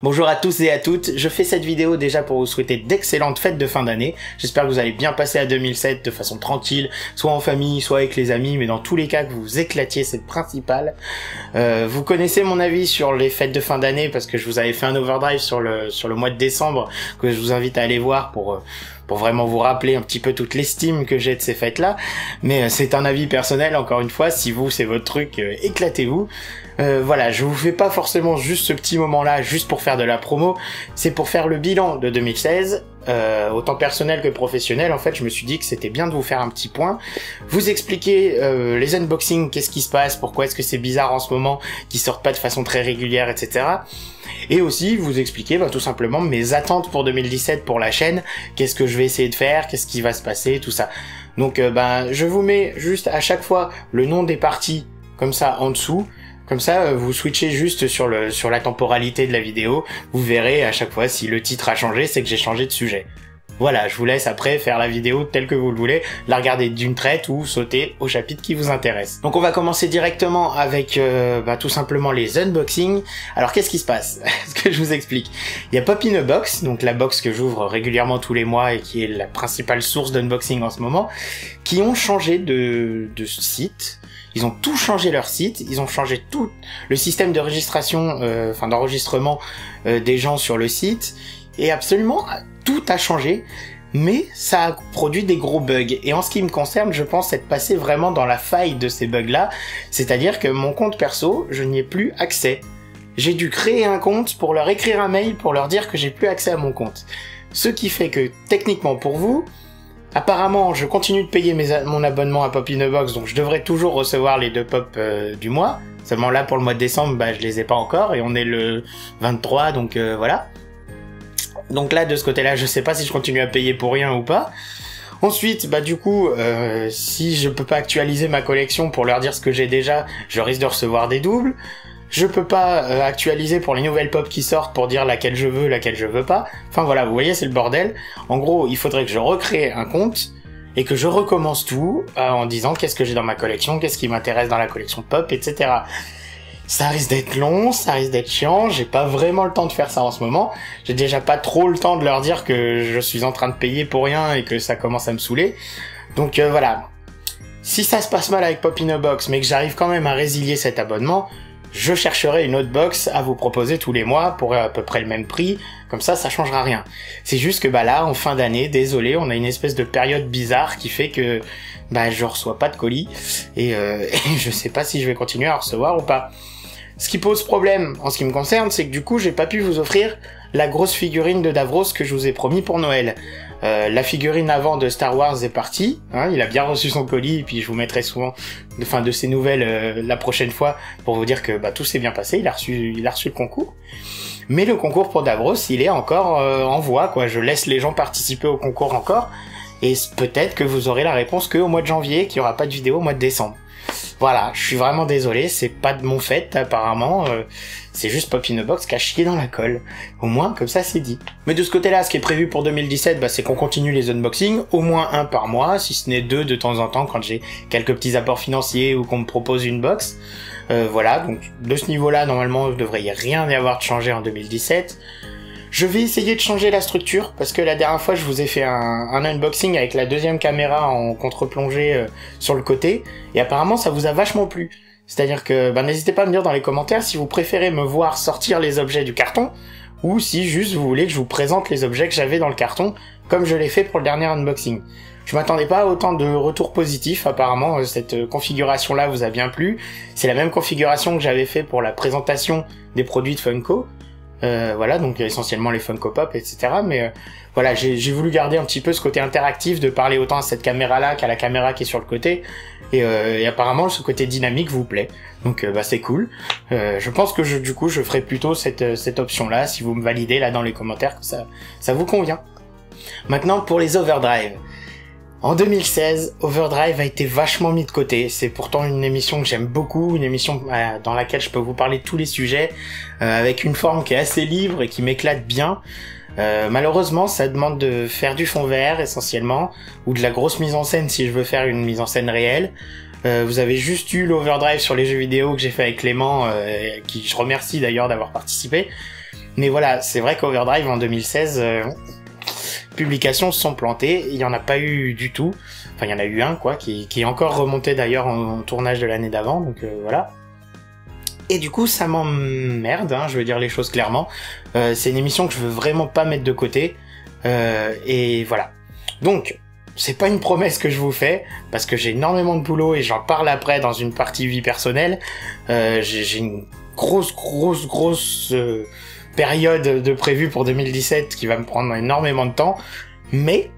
Bonjour à tous et à toutes, je fais cette vidéo déjà pour vous souhaiter d'excellentes fêtes de fin d'année. J'espère que vous allez bien passer à 2007 de façon tranquille, soit en famille, soit avec les amis, mais dans tous les cas que vous vous éclatiez, c'est le principal. Vous connaissez mon avis sur les fêtes de fin d'année parce que je vous avais fait un overdrive sur le mois de décembre que je vous invite à aller voir pour vraiment vous rappeler un petit peu toute l'estime que j'ai de ces fêtes-là. Mais c'est un avis personnel, encore une fois, si vous, c'est votre truc, éclatez-vous. Voilà, je vous fais pas forcément juste ce petit moment-là, juste pour faire de la promo, c'est pour faire le bilan de 2016, autant personnel que professionnel. En fait, je me suis dit que c'était bien de vous faire un petit point, vous expliquer les unboxings, qu'est-ce qui se passe, pourquoi est-ce que c'est bizarre en ce moment, qu'ils sortent pas de façon très régulière, etc. Et aussi vous expliquer tout simplement mes attentes pour 2017 pour la chaîne, qu'est-ce que je vais essayer de faire, qu'est-ce qui va se passer, tout ça. Donc je vous mets juste à chaque fois le nom des parties, comme ça en dessous. Comme ça, vous switchez juste sur la temporalité de la vidéo, vous verrez à chaque fois si le titre a changé, c'est que j'ai changé de sujet. Voilà, je vous laisse après faire la vidéo telle que vous le voulez, la regarder d'une traite ou sauter au chapitre qui vous intéresse. Donc on va commencer directement avec tout simplement les unboxings. Alors qu'est-ce qui se passe? Ce que je vous explique. Il y a Pop in a Box, donc la box que j'ouvre régulièrement tous les mois et qui est la principale source d'unboxing en ce moment, qui ont changé de site. Ils ont tout changé leur site, ils ont changé tout le système de registration, d'enregistrement des gens sur le site, et absolument tout a changé, mais ça a produit des gros bugs. Et en ce qui me concerne, je pense être passé vraiment dans la faille de ces bugs-là, c'est-à-dire que mon compte perso, je n'y ai plus accès. J'ai dû créer un compte pour leur écrire un mail pour leur dire que j'ai plus accès à mon compte. Ce qui fait que, techniquement pour vous, apparemment, je continue de payer mon abonnement à Pop in a Box, donc je devrais toujours recevoir les 2 pop du mois. Seulement là, pour le mois de décembre, je les ai pas encore, et on est le 23, donc voilà. Donc là, de ce côté-là, je sais pas si je continue à payer pour rien ou pas. Ensuite, du coup, si je peux pas actualiser ma collection pour leur dire ce que j'ai déjà, je risque de recevoir des doubles. Je peux pas actualiser pour les nouvelles pop qui sortent pour dire laquelle je veux pas. Enfin voilà, vous voyez, c'est le bordel. En gros, il faudrait que je recrée un compte et que je recommence tout en disant qu'est-ce que j'ai dans ma collection, qu'est-ce qui m'intéresse dans la collection pop, etc. Ça risque d'être long, ça risque d'être chiant, j'ai pas vraiment le temps de faire ça en ce moment. J'ai déjà pas trop le temps de leur dire que je suis en train de payer pour rien et que ça commence à me saouler. Donc voilà. Si ça se passe mal avec Pop in a Box, mais que j'arrive quand même à résilier cet abonnement, je chercherai une autre box à vous proposer tous les mois pour à peu près le même prix, comme ça changera rien. C'est juste que là, en fin d'année, désolé, on a une espèce de période bizarre qui fait que je reçois pas de colis, et je sais pas si je vais continuer à recevoir ou pas. Ce qui pose problème, en ce qui me concerne, c'est que du coup, j'ai pas pu vous offrir la grosse figurine de Davros que je vous ai promis pour Noël. La figurine avant de Star Wars est partie, il a bien reçu son colis, et puis je vous mettrai souvent de ses nouvelles la prochaine fois pour vous dire que tout s'est bien passé, il a reçu le concours. Mais le concours pour Davros, il est encore en voie, quoi. Je laisse les gens participer au concours encore, et peut-être que vous aurez la réponse qu'au mois de janvier, qu'il n'y aura pas de vidéo au mois de décembre. Voilà, je suis vraiment désolé, c'est pas de mon fait apparemment, c'est juste Pop in a Box qui a chié dans la colle. Au moins, comme ça c'est dit. Mais de ce côté-là, ce qui est prévu pour 2017, c'est qu'on continue les unboxings, au moins un par mois, si ce n'est 2 de temps en temps quand j'ai quelques petits apports financiers ou qu'on me propose une box. Voilà, donc de ce niveau-là, normalement, il devrait y rien y avoir de changé en 2017. Je vais essayer de changer la structure, parce que la dernière fois je vous ai fait un unboxing avec la deuxième caméra en contre-plongée sur le côté, et apparemment ça vous a vachement plu. C'est-à-dire que n'hésitez pas à me dire dans les commentaires si vous préférez me voir sortir les objets du carton, ou si juste vous voulez que je vous présente les objets que j'avais dans le carton, comme je l'ai fait pour le dernier unboxing. Je m'attendais pas à autant de retours positifs, apparemment cette configuration-là vous a bien plu. C'est la même configuration que j'avais fait pour la présentation des produits de Funko. Voilà, donc essentiellement les Funko Pop, etc. Mais voilà, j'ai voulu garder un petit peu ce côté interactif, de parler autant à cette caméra-là qu'à la caméra qui est sur le côté. Et apparemment, ce côté dynamique vous plaît. Donc c'est cool. Je pense que du coup, je ferai plutôt cette option-là, si vous me validez là dans les commentaires que ça vous convient. Maintenant, pour les overdrive. En 2016, Overdrive a été vachement mis de côté. C'est pourtant une émission que j'aime beaucoup, une émission dans laquelle je peux vous parler de tous les sujets, avec une forme qui est assez libre et qui m'éclate bien. Malheureusement, ça demande de faire du fond vert essentiellement, ou de la grosse mise en scène si je veux faire une mise en scène réelle. Vous avez juste eu l'Overdrive sur les jeux vidéo que j'ai fait avec Clément, qui je remercie d'ailleurs d'avoir participé. Mais voilà, c'est vrai qu'Overdrive en 2016, publications se sont plantées, il y en a pas eu du tout. Enfin, il y en a eu un, quoi, qui est encore remonté d'ailleurs en tournage de l'année d'avant, donc voilà. Et du coup, ça m'emmerde, hein, je veux dire les choses clairement. C'est une émission que je veux vraiment pas mettre de côté. Et voilà. Donc, c'est pas une promesse que je vous fais, parce que j'ai énormément de boulot et j'en parle après dans une partie vie personnelle. J'ai une grosse période de prévue pour 2017 qui va me prendre énormément de temps. Mais,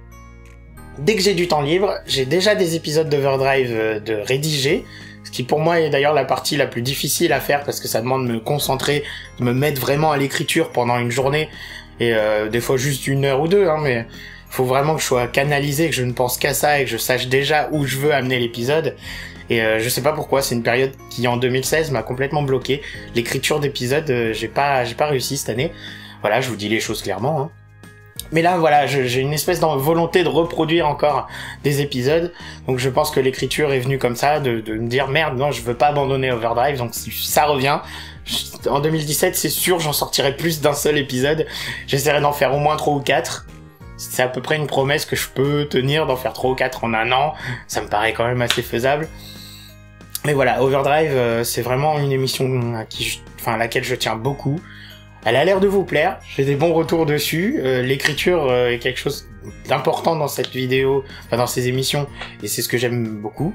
dès que j'ai du temps libre, j'ai déjà des épisodes d'Overdrive de rédiger. Ce qui pour moi est d'ailleurs la partie la plus difficile à faire parce que ça demande de me concentrer, de me mettre vraiment à l'écriture pendant une journée et des fois juste 1 heure ou 2, hein, mais il faut vraiment que je sois canalisé, que je ne pense qu'à ça et que je sache déjà où je veux amener l'épisode. Et je sais pas pourquoi, c'est une période qui en 2016 m'a complètement bloqué. L'écriture d'épisodes, j'ai pas réussi cette année. Voilà, je vous dis les choses clairement, hein. Mais là, voilà, j'ai une espèce de volonté de reproduire encore des épisodes. Donc je pense que l'écriture est venue comme ça, de me dire merde, non, je veux pas abandonner Overdrive. Donc si ça revient, en 2017, c'est sûr, j'en sortirai plus d'un seul épisode. J'essaierai d'en faire au moins 3 ou 4. C'est à peu près une promesse que je peux tenir, d'en faire 3 ou 4 en un an. Ça me paraît quand même assez faisable. Mais voilà, Overdrive, c'est vraiment une émission à laquelle je tiens beaucoup. Elle a l'air de vous plaire, j'ai des bons retours dessus, l'écriture est quelque chose d'important dans cette vidéo, enfin dans ces émissions, et c'est ce que j'aime beaucoup.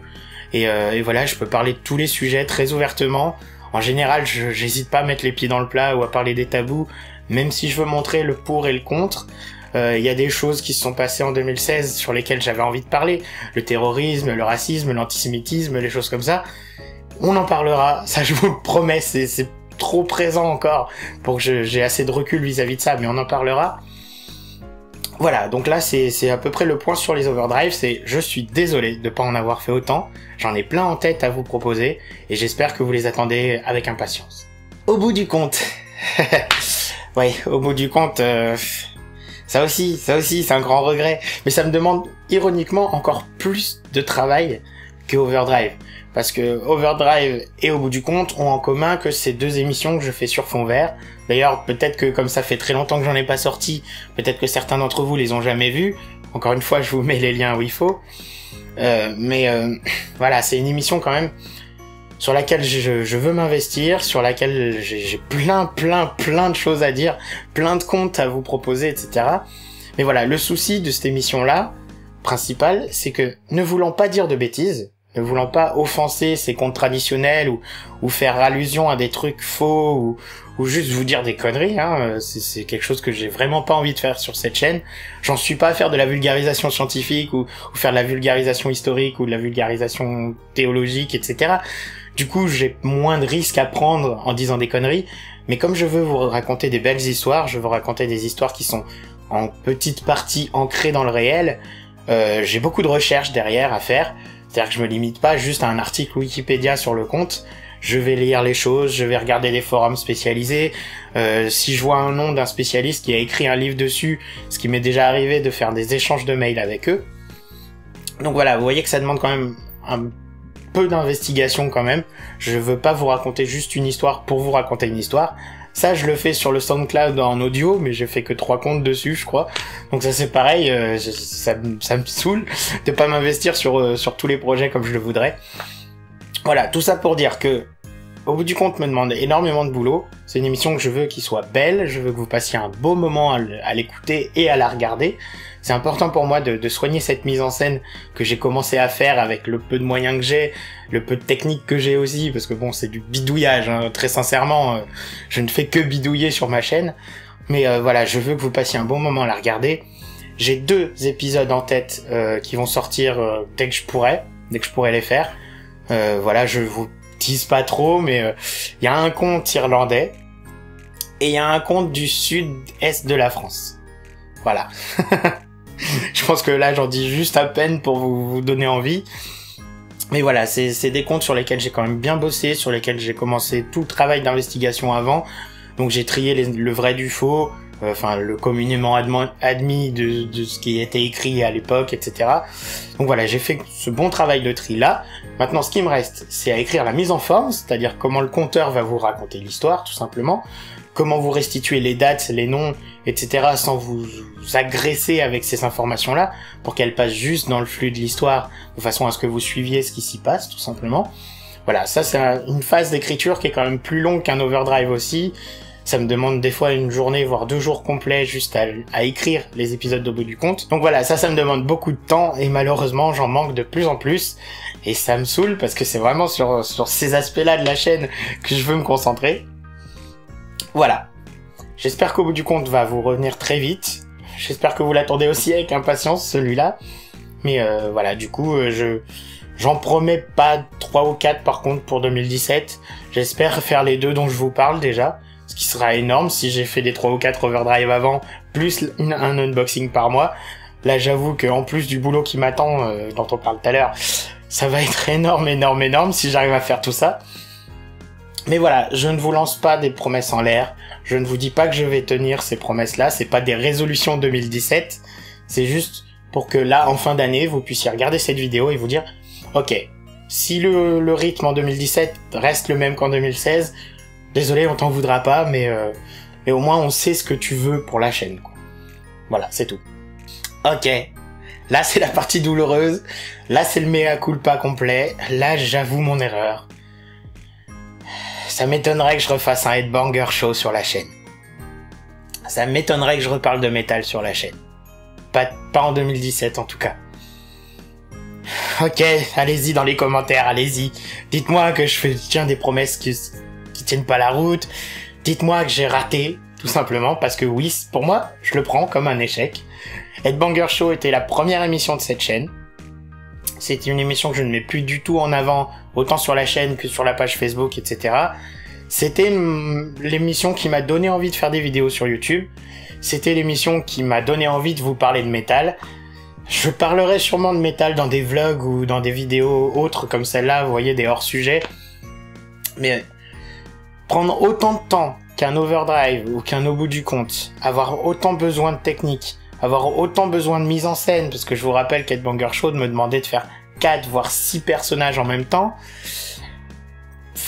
Et voilà, je peux parler de tous les sujets très ouvertement. En général, j'hésite pas à mettre les pieds dans le plat ou à parler des tabous, même si je veux montrer le pour et le contre. Il y a des choses qui se sont passées en 2016 sur lesquelles j'avais envie de parler, le terrorisme, le racisme, l'antisémitisme, les choses comme ça. On en parlera, ça je vous le promets, c'est trop présent encore pour que j'ai assez de recul vis-à-vis de ça, mais on en parlera. Voilà, donc là c'est à peu près le point sur les Overdrive, c'est je suis désolé de pas en avoir fait autant, j'en ai plein en tête à vous proposer, et j'espère que vous les attendez avec impatience. Au bout du compte, ouais, au bout du compte, ça aussi c'est un grand regret, mais ça me demande ironiquement encore plus de travail que Overdrive. Parce que Overdrive et Au bout du compte ont en commun que c'est 2 émissions que je fais sur fond vert. D'ailleurs, peut-être que comme ça fait très longtemps que j'en ai pas sorti, peut-être que certains d'entre vous les ont jamais vus. Encore une fois, je vous mets les liens où il faut. Voilà, c'est une émission quand même sur laquelle je veux m'investir, sur laquelle j'ai plein de choses à dire, plein de comptes à vous proposer, etc. Mais voilà, le souci de cette émission-là, principal, c'est que ne voulant pas dire de bêtises, ne voulant pas offenser ces comptes traditionnels ou faire allusion à des trucs faux ou juste vous dire des conneries, hein, c'est quelque chose que j'ai vraiment pas envie de faire sur cette chaîne. J'en suis pas à faire de la vulgarisation scientifique ou faire de la vulgarisation historique ou de la vulgarisation théologique, etc. Du coup, j'ai moins de risques à prendre en disant des conneries, mais comme je veux vous raconter des belles histoires, je veux vous raconter des histoires qui sont en petite partie ancrées dans le réel, j'ai beaucoup de recherches derrière à faire. C'est-à-dire que je me limite pas juste à un article Wikipédia sur le compte, je vais lire les choses, je vais regarder des forums spécialisés, si je vois un nom d'un spécialiste qui a écrit un livre dessus, ce qui m'est déjà arrivé de faire des échanges de mails avec eux. Donc voilà, vous voyez que ça demande quand même un peu d'investigation quand même. Je veux pas vous raconter juste une histoire pour vous raconter une histoire. Ça, je le fais sur le SoundCloud en audio, mais j'ai fait que 3 comptes dessus, je crois. Donc ça, c'est pareil, ça me saoule de pas m'investir sur tous les projets comme je le voudrais. Voilà, tout ça pour dire que, au bout du compte, me demande énormément de boulot. C'est une émission que je veux qu'il soit belle, je veux que vous passiez un beau moment à l'écouter et à la regarder. C'est important pour moi de soigner cette mise en scène que j'ai commencé à faire avec le peu de moyens que j'ai, le peu de technique que j'ai aussi, parce que bon, c'est du bidouillage, hein, très sincèrement, je ne fais que bidouiller sur ma chaîne. Mais voilà, je veux que vous passiez un bon moment à la regarder. J'ai 2 épisodes en tête qui vont sortir dès que je pourrai les faire. Voilà, je vous tease pas trop, mais il y a un conte irlandais et il y a un conte du sud-est de la France. Voilà. Je pense que là j'en dis juste à peine pour vous donner envie. Mais voilà, c'est des comptes sur lesquels j'ai quand même bien bossé, sur lesquels j'ai commencé tout le travail d'investigation avant. Donc j'ai trié le vrai du faux, enfin le communément admis de ce qui était écrit à l'époque, etc. Donc voilà, j'ai fait ce bon travail de tri là. Maintenant, ce qui me reste, c'est à écrire la mise en forme, c'est-à-dire comment le conteur va vous raconter l'histoire, tout simplement. comment vous restituer les dates, les noms, etc. sans vous agresser avec ces informations-là, pour qu'elles passent juste dans le flux de l'histoire, de façon à ce que vous suiviez ce qui s'y passe, tout simplement. Voilà, ça c'est une phase d'écriture qui est quand même plus longue qu'un overdrive aussi. Ça me demande des fois une journée, voire 2 jours complets juste à écrire les épisodes au bout du compte. Donc voilà, ça me demande beaucoup de temps et malheureusement j'en manque de plus en plus. Et ça me saoule parce que c'est vraiment sur ces aspects-là de la chaîne que je veux me concentrer. Voilà. J'espère qu'au bout du compte va vous revenir très vite. J'espère que vous l'attendez aussi avec impatience, celui-là. Mais voilà, du coup, j'en promets pas 3 ou 4 par contre pour 2017. J'espère faire les 2 dont je vous parle déjà. Ce qui sera énorme si j'ai fait des 3 ou 4 overdrive avant, plus un unboxing par mois. Là, j'avoue qu'en plus du boulot qui m'attend, dont on parle tout à l'heure, ça va être énorme si j'arrive à faire tout ça. Mais voilà, je ne vous lance pas des promesses en l'air. Je ne vous dis pas que je vais tenir ces promesses-là. C'est pas des résolutions 2017. C'est juste pour que là, en fin d'année, vous puissiez regarder cette vidéo et vous dire, ok, si le rythme en 2017 reste le même qu'en 2016, désolé, on t'en voudra pas, mais au moins on sait ce que tu veux pour la chaîne, quoi. Voilà, c'est tout. Ok. Là, c'est la partie douloureuse. Là, c'est le mea culpa complet. Là, j'avoue mon erreur. Ça m'étonnerait que je refasse un Headbanger Show sur la chaîne. Ça m'étonnerait que je reparle de métal sur la chaîne. Pas en 2017, en tout cas. Ok, allez-y dans les commentaires, allez-y. Dites-moi que je tiens des promesses qui tiennent pas la route. Dites-moi que j'ai raté, tout simplement, parce que oui, pour moi, je le prends comme un échec. Headbanger Show était la première émission de cette chaîne. C'est une émission que je ne mets plus du tout en avant, autant sur la chaîne que sur la page Facebook, etc. C'était l'émission qui m'a donné envie de faire des vidéos sur YouTube. C'était l'émission qui m'a donné envie de vous parler de métal. Je parlerai sûrement de métal dans des vlogs ou dans des vidéos autres comme celle-là, vous voyez, des hors-sujets. Mais prendre autant de temps qu'un overdrive ou qu'un au bout du compte, avoir autant besoin de technique, avoir autant besoin de mise en scène, parce que je vous rappelle qu'Headbanger Show me demandait de faire 4 voire 6 personnages en même temps,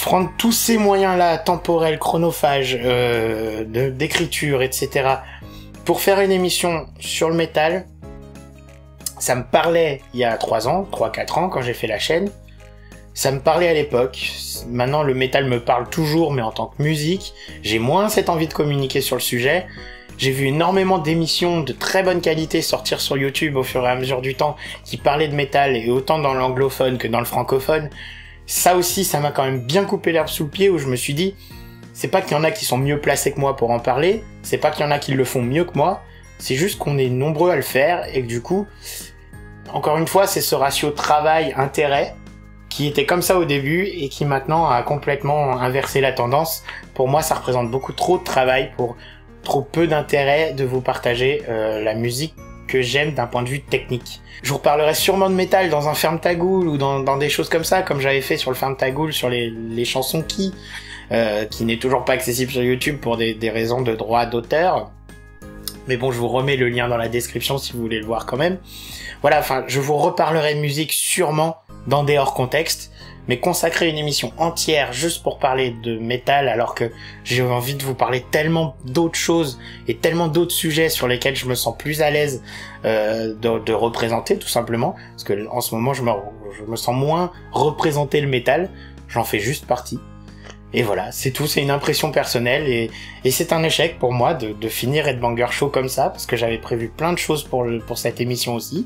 prendre tous ces moyens-là, temporels, chronophages, d'écriture, etc., pour faire une émission sur le métal, ça me parlait il y a 3-4 ans, quand j'ai fait la chaîne, ça me parlait à l'époque. Maintenant, le métal me parle toujours, mais en tant que musique, j'ai moins cette envie de communiquer sur le sujet. J'ai vu énormément d'émissions de très bonne qualité sortir sur YouTube au fur et à mesure du temps qui parlaient de métal, et autant dans l'anglophone que dans le francophone. Ça aussi, ça m'a quand même bien coupé l'herbe sous le pied, où je me suis dit, c'est pas qu'il y en a qui sont mieux placés que moi pour en parler, c'est pas qu'il y en a qui le font mieux que moi, c'est juste qu'on est nombreux à le faire, et que du coup, encore une fois, c'est ce ratio travail-intérêt qui était comme ça au début et qui maintenant a complètement inversé la tendance. Pour moi, ça représente beaucoup trop de travail pour trop peu d'intérêt de vous partager la musique que j'aime d'un point de vue technique. Je vous reparlerai sûrement de métal dans un Ferme ta Goule ou dans des choses comme ça, comme j'avais fait sur le Ferme ta Goule sur les chansons qui n'est toujours pas accessible sur YouTube pour des raisons de droit d'auteur. Mais bon, je vous remets le lien dans la description si vous voulez le voir quand même. Voilà, enfin, je vous reparlerai de musique sûrement dans des hors-contexte, mais consacrer une émission entière juste pour parler de métal, alors que j'ai envie de vous parler tellement d'autres choses et tellement d'autres sujets sur lesquels je me sens plus à l'aise de représenter, tout simplement, parce que en ce moment je me sens moins représenter le métal, j'en fais juste partie. Et voilà, c'est tout, c'est une impression personnelle, et c'est un échec pour moi de finir Headbanger Show comme ça, parce que j'avais prévu plein de choses pour cette émission aussi.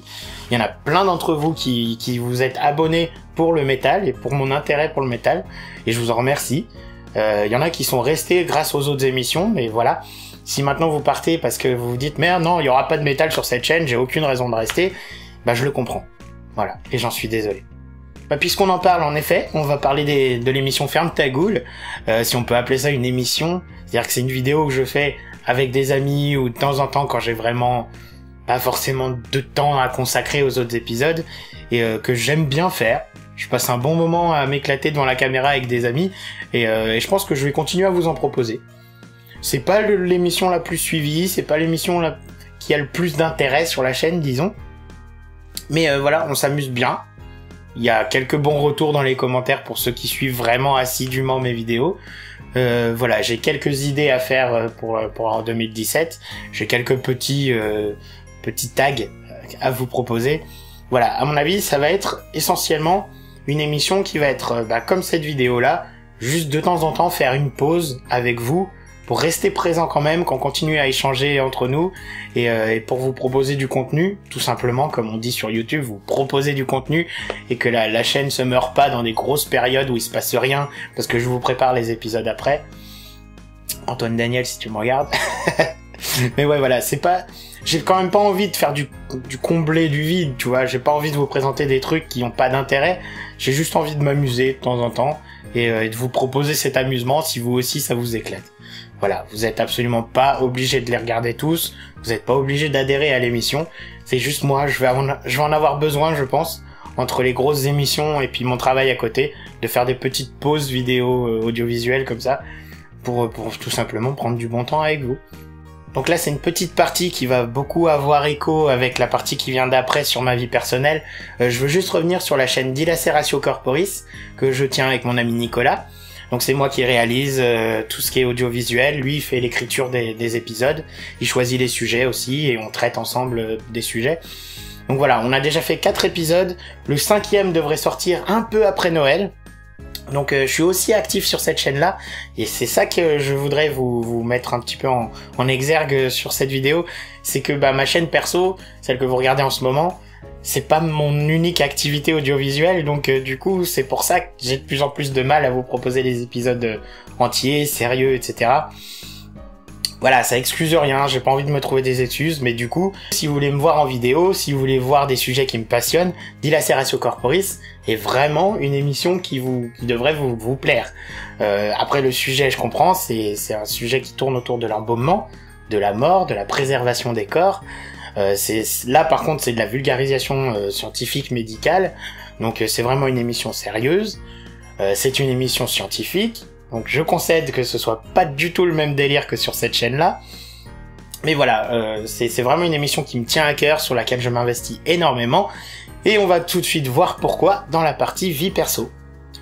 Il y en a plein d'entre vous qui vous êtes abonnés pour le métal, et pour mon intérêt pour le métal, et je vous en remercie. Il y en a qui sont restés grâce aux autres émissions, mais voilà. Si maintenant vous partez parce que vous vous dites, merde, non, il y aura pas de métal sur cette chaîne, j'ai aucune raison de rester, bah je le comprends. Voilà, et j'en suis désolé. Bah, puisqu'on en parle, en effet, on va parler de l'émission Ferme ta Goule, si on peut appeler ça une émission. C'est-à-dire que c'est une vidéo que je fais avec des amis ou de temps en temps quand j'ai vraiment pas forcément de temps à consacrer aux autres épisodes, et que j'aime bien faire. Je passe un bon moment à m'éclater devant la caméra avec des amis, et je pense que je vais continuer à vous en proposer. C'est pas l'émission la plus suivie, c'est pas l'émission qui a le plus d'intérêt sur la chaîne, disons. Mais voilà, on s'amuse bien. Il y a quelques bons retours dans les commentaires pour ceux qui suivent vraiment assidûment mes vidéos. Voilà, j'ai quelques idées à faire pour en 2017. J'ai quelques petits tags à vous proposer. Voilà, à mon avis, ça va être essentiellement une émission qui va être comme cette vidéo-là, juste de temps en temps faire une pause avec vous pour rester présent quand même, qu'on continue à échanger entre nous et pour vous proposer du contenu, tout simplement, comme on dit sur YouTube, vous proposer du contenu et que la chaîne se meure pas dans des grosses périodes où il se passe rien parce que je vous prépare les épisodes après. Antoine Daniel, si tu me regardes. Mais ouais, voilà, c'est pas... J'ai quand même pas envie de faire du combler du vide, tu vois. J'ai pas envie de vous présenter des trucs qui ont pas d'intérêt. J'ai juste envie de m'amuser de temps en temps et de vous proposer cet amusement si vous aussi ça vous éclate. Voilà, vous êtes absolument pas obligé de les regarder tous. Vous êtes pas obligé d'adhérer à l'émission. C'est juste moi, je vais en avoir besoin, je pense, entre les grosses émissions et puis mon travail à côté, de faire des petites pauses vidéo audiovisuelles comme ça pour tout simplement prendre du bon temps avec vous. Donc là, c'est une petite partie qui va beaucoup avoir écho avec la partie qui vient d'après sur ma vie personnelle. Je veux juste revenir sur la chaîne Dilaceratio Corporis, que je tiens avec mon ami Nicolas. Donc c'est moi qui réalise tout ce qui est audiovisuel. Lui, il fait l'écriture des épisodes. Il choisit les sujets aussi et on traite ensemble des sujets. Donc voilà, on a déjà fait 4 épisodes. Le 5e devrait sortir un peu après Noël. Donc je suis aussi actif sur cette chaîne-là et c'est ça que je voudrais vous mettre un petit peu en exergue sur cette vidéo, c'est que ma chaîne perso, celle que vous regardez en ce moment, c'est pas mon unique activité audiovisuelle, donc du coup c'est pour ça que j'ai de plus en plus de mal à vous proposer des épisodes entiers, sérieux, etc. Voilà, ça excuse rien, j'ai pas envie de me trouver des excuses, mais du coup, si vous voulez me voir en vidéo, si vous voulez voir des sujets qui me passionnent, Dilaceratio Corporis est vraiment une émission qui devrait vous plaire. Après le sujet, je comprends, c'est un sujet qui tourne autour de l'embaumement, de la mort, de la préservation des corps. Là par contre, c'est de la vulgarisation scientifique médicale, donc c'est vraiment une émission sérieuse. C'est une émission scientifique. Donc je concède que ce soit pas du tout le même délire que sur cette chaîne-là. Mais voilà, c'est vraiment une émission qui me tient à cœur, sur laquelle je m'investis énormément. Et on va tout de suite voir pourquoi dans la partie vie perso.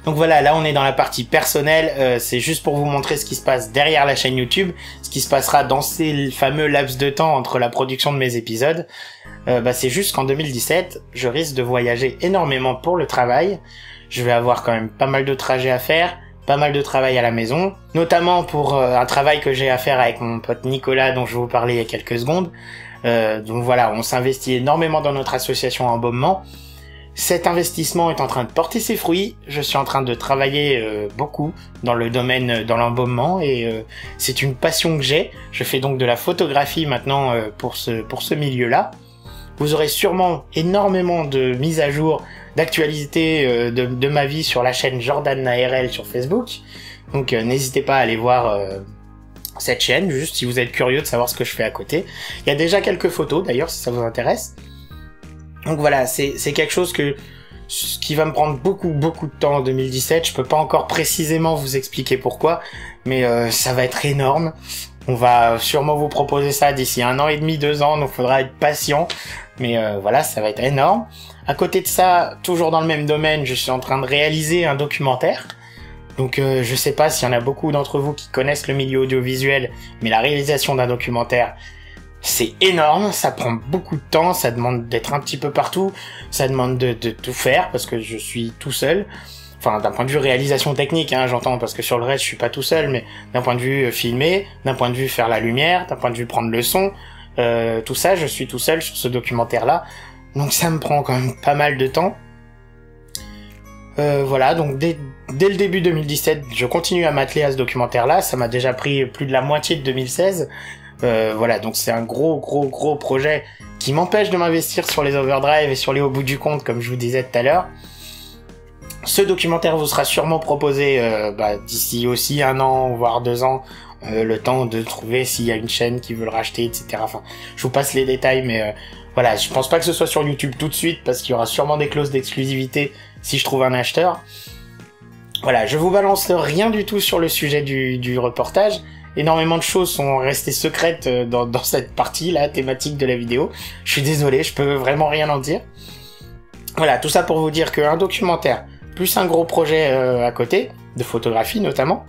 Donc voilà, là on est dans la partie personnelle, c'est juste pour vous montrer ce qui se passe derrière la chaîne YouTube, ce qui se passera dans ces fameux laps de temps entre la production de mes épisodes. C'est juste qu'en 2017, je risque de voyager énormément pour le travail. Je vais avoir quand même pas mal de trajets à faire, pas mal de travail à la maison, notamment pour un travail que j'ai à faire avec mon pote Nicolas dont je vous parlais il y a quelques secondes. Donc voilà, on s'investit énormément dans notre association embaumement. Cet investissement est en train de porter ses fruits, je suis en train de travailler beaucoup dans le domaine, dans l'embaumement, et c'est une passion que j'ai. Je fais donc de la photographie maintenant pour ce milieu-là. Vous aurez sûrement énormément de mises à jour, d'actualités de ma vie sur la chaîne Jordan ARL sur Facebook. Donc n'hésitez pas à aller voir cette chaîne, juste si vous êtes curieux de savoir ce que je fais à côté. Il y a déjà quelques photos d'ailleurs si ça vous intéresse. Donc voilà, c'est quelque chose qui va me prendre beaucoup de temps en 2017. Je peux pas encore précisément vous expliquer pourquoi, mais ça va être énorme. On va sûrement vous proposer ça d'ici 1 an et demi, 2 ans, donc faudra être patient. Mais voilà, ça va être énorme. À côté de ça, toujours dans le même domaine, je suis en train de réaliser un documentaire. Donc je sais pas s'il y en a beaucoup d'entre vous qui connaissent le milieu audiovisuel, mais la réalisation d'un documentaire, c'est énorme, ça prend beaucoup de temps, ça demande d'être un petit peu partout, ça demande de tout faire parce que je suis tout seul. Enfin, d'un point de vue réalisation technique, hein, j'entends, parce que sur le reste, je suis pas tout seul, mais d'un point de vue filmer, d'un point de vue faire la lumière, d'un point de vue prendre le son, tout ça, je suis tout seul sur ce documentaire-là. Donc ça me prend quand même pas mal de temps. Voilà, donc dès le début 2017, je continue à m'atteler à ce documentaire-là. Ça m'a déjà pris plus de la moitié de 2016. Voilà, donc c'est un gros projet qui m'empêche de m'investir sur les overdrive et sur les au bout du compte, comme je vous disais tout à l'heure. Ce documentaire vous sera sûrement proposé d'ici aussi 1 an, voire 2 ans, le temps de trouver s'il y a une chaîne qui veut le racheter, etc. Enfin, je vous passe les détails, mais voilà, je pense pas que ce soit sur YouTube tout de suite, parce qu'il y aura sûrement des clauses d'exclusivité si je trouve un acheteur. Voilà, je vous balance rien du tout sur le sujet du reportage. Énormément de choses sont restées secrètes dans cette partie-là, thématique de la vidéo. Je suis désolé, je peux vraiment rien en dire. Voilà, tout ça pour vous dire qu'un documentaire, plus un gros projet à côté, de photographie notamment,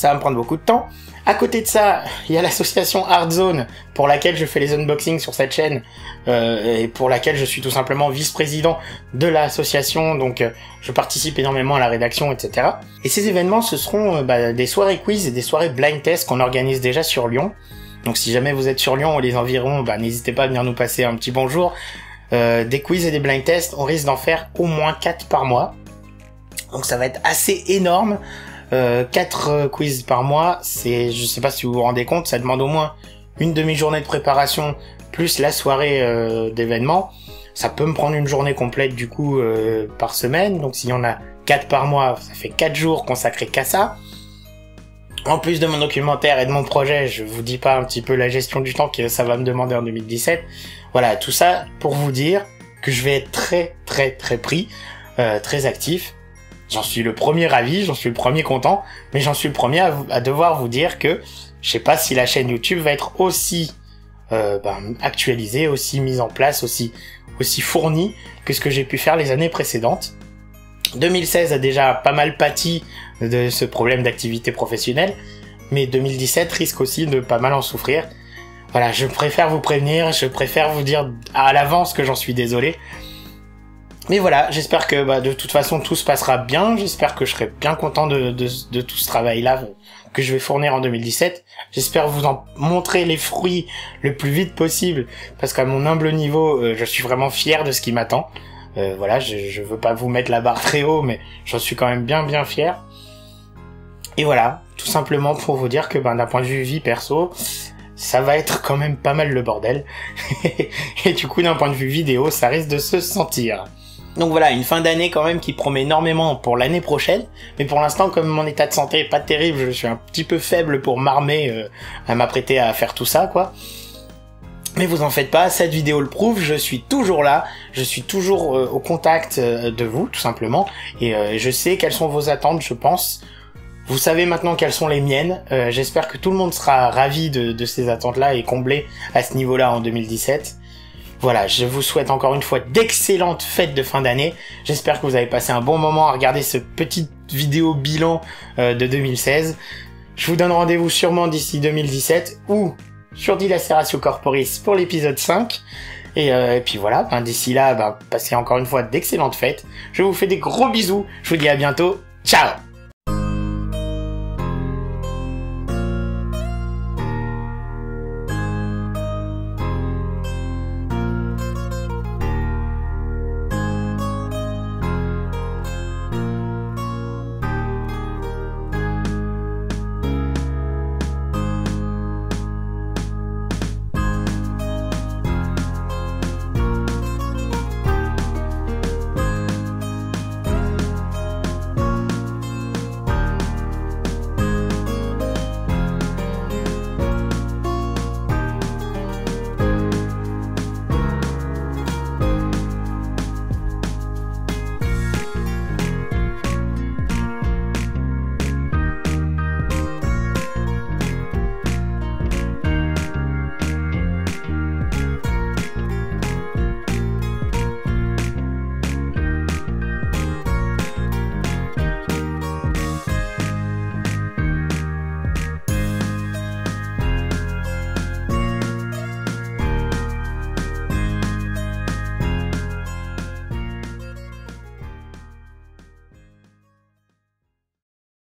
ça va me prendre beaucoup de temps. À côté de ça, il y a l'association Hardzone pour laquelle je fais les unboxings sur cette chaîne et pour laquelle je suis tout simplement vice-président de l'association, donc je participe énormément à la rédaction, etc. Et ces événements, ce seront des soirées quiz et des soirées blind test qu'on organise déjà sur Lyon. Donc si jamais vous êtes sur Lyon ou les environs, n'hésitez pas à venir nous passer un petit bonjour. Des quiz et des blind tests, on risque d'en faire au moins 4 par mois. Donc ça va être assez énorme. 4 quiz par mois, je sais pas si vous vous rendez compte, ça demande au moins une demi-journée de préparation plus la soirée d'événement. Ça peut me prendre une journée complète du coup par semaine. Donc s'il y en a 4 par mois, ça fait 4 jours consacrés qu'à ça. En plus de mon documentaire et de mon projet, je vous dis pas un petit peu la gestion du temps que ça va me demander en 2017. Voilà, tout ça pour vous dire que je vais être très pris, très actif. J'en suis le premier ravi, j'en suis le premier content, mais j'en suis le premier à devoir vous dire que je sais pas si la chaîne YouTube va être aussi actualisée, aussi mise en place, aussi fournie que ce que j'ai pu faire les années précédentes. 2016 a déjà pas mal pâti de ce problème d'activité professionnelle, mais 2017 risque aussi de pas mal en souffrir. Voilà, je préfère vous prévenir, je préfère vous dire à l'avance que j'en suis désolé. Mais voilà, j'espère que de toute façon tout se passera bien, j'espère que je serai bien content de tout ce travail-là que je vais fournir en 2017. J'espère vous en montrer les fruits le plus vite possible, parce qu'à mon humble niveau, je suis vraiment fier de ce qui m'attend. Voilà, je veux pas vous mettre la barre très haut, mais j'en suis quand même bien fier. Et voilà, tout simplement pour vous dire que d'un point de vue vie perso, ça va être quand même pas mal le bordel. Et du coup, d'un point de vue vidéo, ça risque de se sentir. Donc voilà, une fin d'année quand même qui promet énormément pour l'année prochaine. Mais pour l'instant, comme mon état de santé est pas terrible, je suis un petit peu faible pour m'armer à m'apprêter à faire tout ça, quoi. Mais vous en faites pas, cette vidéo le prouve, je suis toujours là, je suis toujours au contact de vous, tout simplement. Et je sais quelles sont vos attentes, je pense. Vous savez maintenant quelles sont les miennes. J'espère que tout le monde sera ravi de ces attentes-là et comblé à ce niveau-là en 2017. Voilà, je vous souhaite encore une fois d'excellentes fêtes de fin d'année. J'espère que vous avez passé un bon moment à regarder ce petit vidéo bilan de 2016. Je vous donne rendez-vous sûrement d'ici 2017 ou sur Dilacératio Corporis pour l'épisode 5. Et puis voilà, d'ici là, passez encore une fois d'excellentes fêtes. Je vous fais des gros bisous. Je vous dis à bientôt. Ciao!